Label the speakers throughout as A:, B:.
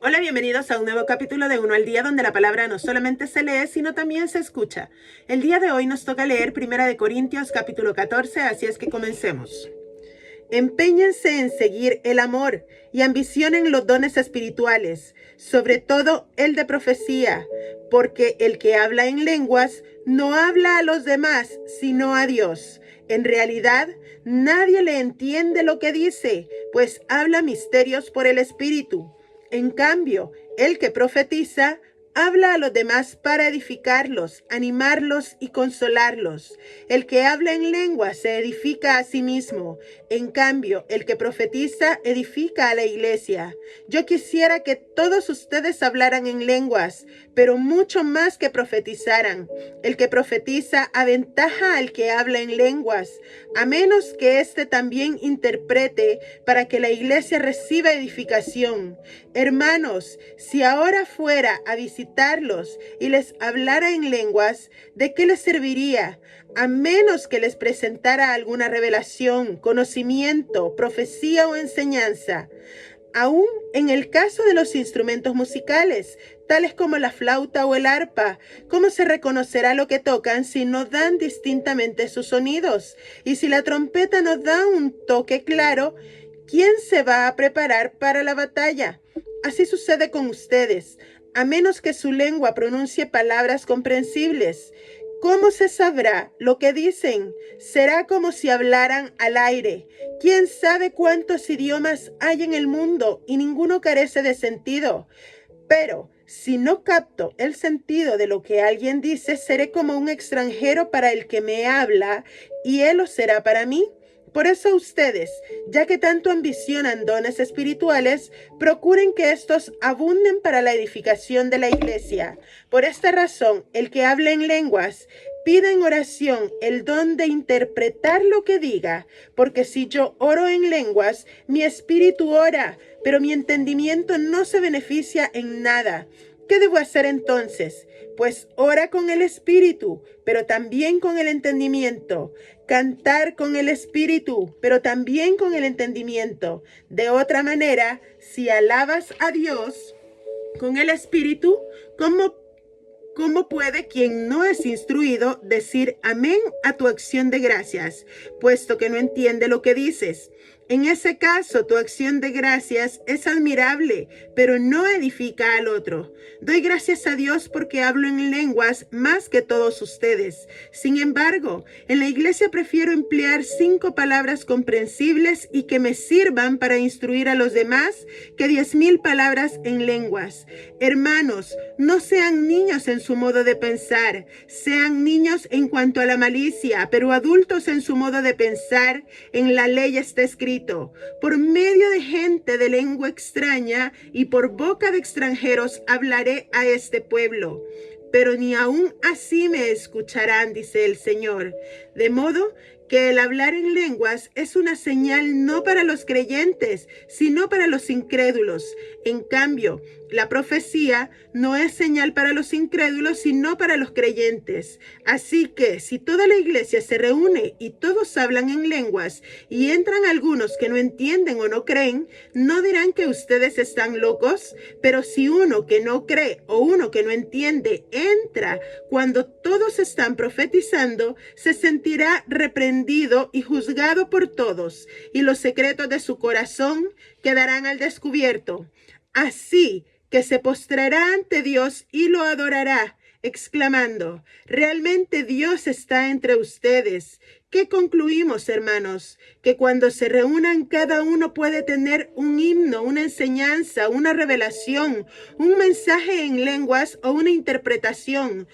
A: Hola, bienvenidos a un nuevo capítulo de Uno al Día, donde la palabra no solamente se lee, sino también se escucha. El día de hoy nos toca leer 1 Corintios capítulo 14, así es que comencemos. Empeñense en seguir el amor y ambicionen los dones espirituales, sobre todo el de profecía, porque el que habla en lenguas no habla a los demás, sino a Dios. En realidad, nadie le entiende lo que dice, pues habla misterios por el Espíritu. En cambio, el que profetiza habla a los demás para edificarlos, animarlos y consolarlos. El que habla en lengua se edifica a sí mismo. En cambio, el que profetiza edifica a la iglesia. Yo quisiera que todos ustedes hablaran en lenguas, pero mucho más que profetizaran. El que profetiza aventaja al que habla en lenguas, a menos que éste también interprete para que la iglesia reciba edificación. Hermanos, si ahora fuera a visitarlos y les hablara en lenguas, ¿de qué les serviría? A menos que les presentara alguna revelación, conocimiento, profecía o enseñanza. Aún en el caso de los instrumentos musicales, tales como la flauta o el arpa, ¿cómo se reconocerá lo que tocan si no dan distintamente sus sonidos? Y si la trompeta no da un toque claro, ¿quién se va a preparar para la batalla? Así sucede con ustedes, a menos que su lengua pronuncie palabras comprensibles. ¿Cómo se sabrá lo que dicen? Será como si hablaran al aire. ¿Quién sabe cuántos idiomas hay en el mundo y ninguno carece de sentido? Pero si no capto el sentido de lo que alguien dice, seré como un extranjero para el que me habla y él lo será para mí. Por eso ustedes, ya que tanto ambicionan dones espirituales, procuren que estos abunden para la edificación de la iglesia. Por esta razón, el que hable en lenguas, pida en oración el don de interpretar lo que diga, porque si yo oro en lenguas, mi espíritu ora, pero mi entendimiento no se beneficia en nada. ¿Qué debo hacer entonces? Pues ora con el espíritu, pero también con el entendimiento. Cantar con el espíritu, pero también con el entendimiento. De otra manera, si alabas a Dios con el espíritu, ¿cómo puede quien no es instruido decir amén a tu acción de gracias, puesto que no entiende lo que dices? En ese caso, tu acción de gracias es admirable, pero no edifica al otro. Doy gracias a Dios porque hablo en lenguas más que todos ustedes. Sin embargo, en la iglesia prefiero emplear 5 palabras comprensibles y que me sirvan para instruir a los demás que 10,000 palabras en lenguas. Hermanos, no sean niños en su modo de pensar, sean niños en cuanto a la malicia, pero adultos en su modo de pensar. En la ley está escrito: por medio de gente de lengua extraña y por boca de extranjeros hablaré a este pueblo. Pero ni aún así me escucharán, dice el Señor. De modo que el hablar en lenguas es una señal no para los creyentes, sino para los incrédulos. En cambio, la profecía no es señal para los incrédulos, sino para los creyentes. Así que si toda la iglesia se reúne y todos hablan en lenguas y entran algunos que no entienden o no creen, ¿no dirán que ustedes están locos? Pero si uno que no cree o uno que no entiende entra cuando todos están profetizando, se sentirá reprendido y juzgado por todos, y los secretos de su corazón quedarán al descubierto. Así que se postrará ante Dios y lo adorará, exclamando: realmente Dios está entre ustedes. ¿Qué concluimos, hermanos? Que cuando se reúnan, cada uno puede tener un himno, una enseñanza, una revelación, un mensaje en lenguas o una interpretación.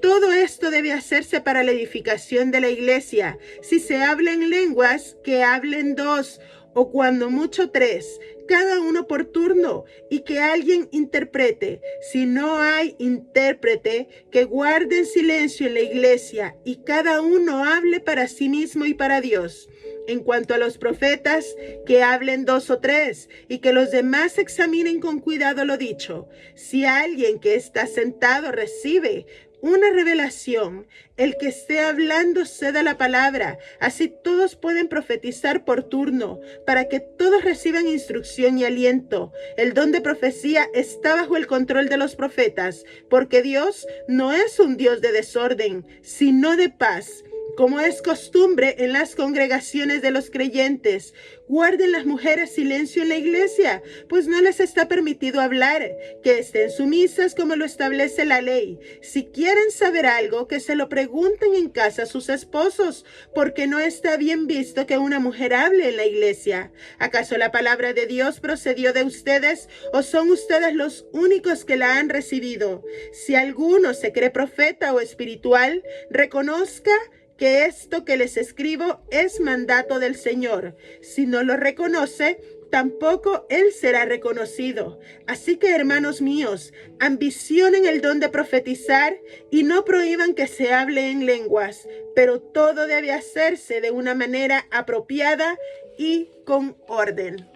A: Todo esto debe hacerse para la edificación de la iglesia. Si se habla en lenguas, que hablen 2, o cuando mucho 3, cada uno por turno, y que alguien interprete. Si no hay intérprete, que guarden silencio en la iglesia y cada uno hable para sí mismo y para Dios. En cuanto a los profetas, que hablen 2 o 3 y que los demás examinen con cuidado lo dicho. Si alguien que está sentado recibe una revelación. El que esté hablando ceda la palabra. Así todos pueden profetizar por turno, para que todos reciban instrucción y aliento. El don de profecía está bajo el control de los profetas, porque Dios no es un Dios de desorden, sino de paz, como es costumbre en las congregaciones de los creyentes. Guarden las mujeres silencio en la iglesia, pues no les está permitido hablar, que estén sumisas como lo establece la ley. Si quieren saber algo, que se lo pregunten en casa a sus esposos, porque no está bien visto que una mujer hable en la iglesia. ¿Acaso la palabra de Dios procedió de ustedes, o son ustedes los únicos que la han recibido? Si alguno se cree profeta o espiritual, reconozca que esto que les escribo es mandato del Señor. Si no lo reconoce, tampoco él será reconocido. Así que, hermanos míos, ambicionen el don de profetizar y no prohíban que se hable en lenguas, pero todo debe hacerse de una manera apropiada y con orden.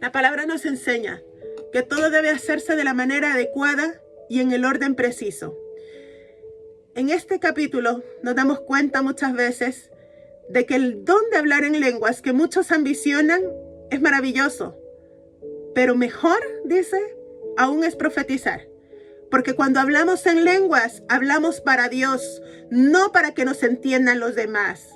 A: La palabra nos enseña que todo debe hacerse de la manera adecuada y en el orden preciso. En este capítulo nos damos cuenta muchas veces de que el don de hablar en lenguas que muchos ambicionan es maravilloso, pero mejor, dice, aún es profetizar. Porque cuando hablamos en lenguas, hablamos para Dios, no para que nos entiendan los demás.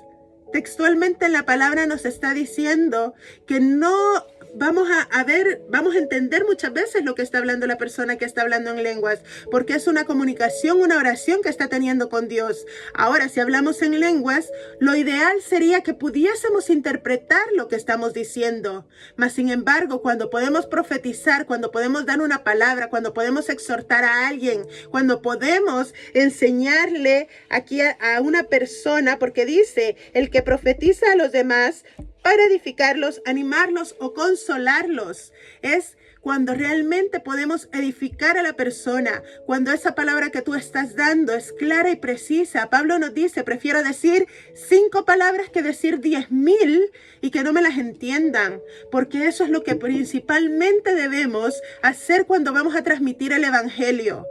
A: Textualmente en la palabra nos está diciendo que no vamos a entender muchas veces lo que está hablando la persona que está hablando en lenguas, porque es una comunicación, una oración que está teniendo con Dios. Ahora, si hablamos en lenguas, lo ideal sería que pudiésemos interpretar lo que estamos diciendo. Mas, sin embargo, cuando podemos profetizar, cuando podemos dar una palabra, cuando podemos exhortar a alguien, cuando podemos enseñarle aquí a una persona, porque dice, el que profetiza a los demás para edificarlos, animarlos o consolarlos. Es cuando realmente podemos edificar a la persona, cuando esa palabra que tú estás dando es clara y precisa. Pablo nos dice, prefiero decir 5 palabras que decir 10,000 y que no me las entiendan, porque eso es lo que principalmente debemos hacer cuando vamos a transmitir el evangelio.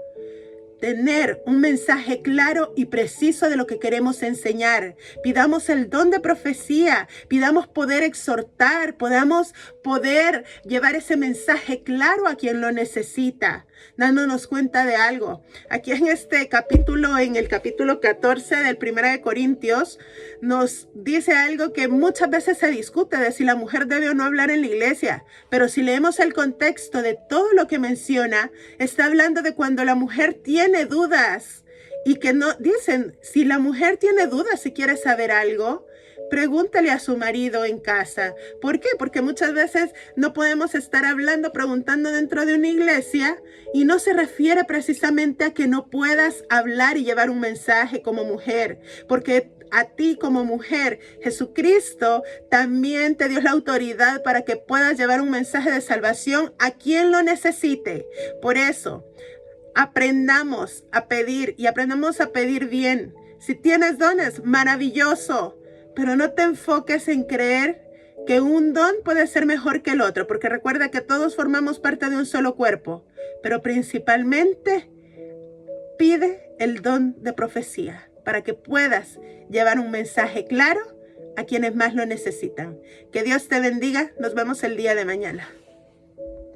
A: Tener un mensaje claro y preciso de lo que queremos enseñar. Pidamos el don de profecía, pidamos poder exhortar, podamos poder llevar ese mensaje claro a quien lo necesita, dándonos cuenta de algo. Aquí en este capítulo, en el capítulo 14 del 1 de Corintios, nos dice algo que muchas veces se discute de si la mujer debe o no hablar en la iglesia, pero si leemos el contexto de todo lo que menciona, está hablando de cuando la mujer tiene dudas y que no dicen, si la mujer tiene dudas, si quiere saber algo, pregúntale a su marido en casa. ¿Por qué? Porque muchas veces no podemos estar hablando, preguntando dentro de una iglesia, y no se refiere precisamente a que no puedas hablar y llevar un mensaje como mujer, porque a ti como mujer, Jesucristo también te dio la autoridad para que puedas llevar un mensaje de salvación a quien lo necesite. Por eso, aprendamos a pedir y aprendamos a pedir bien. Si tienes dones, maravilloso, pero no te enfoques en creer que un don puede ser mejor que el otro, porque recuerda que todos formamos parte de un solo cuerpo, pero principalmente pide el don de profecía para que puedas llevar un mensaje claro a quienes más lo necesitan. Que Dios te bendiga. Nos vemos el día de mañana.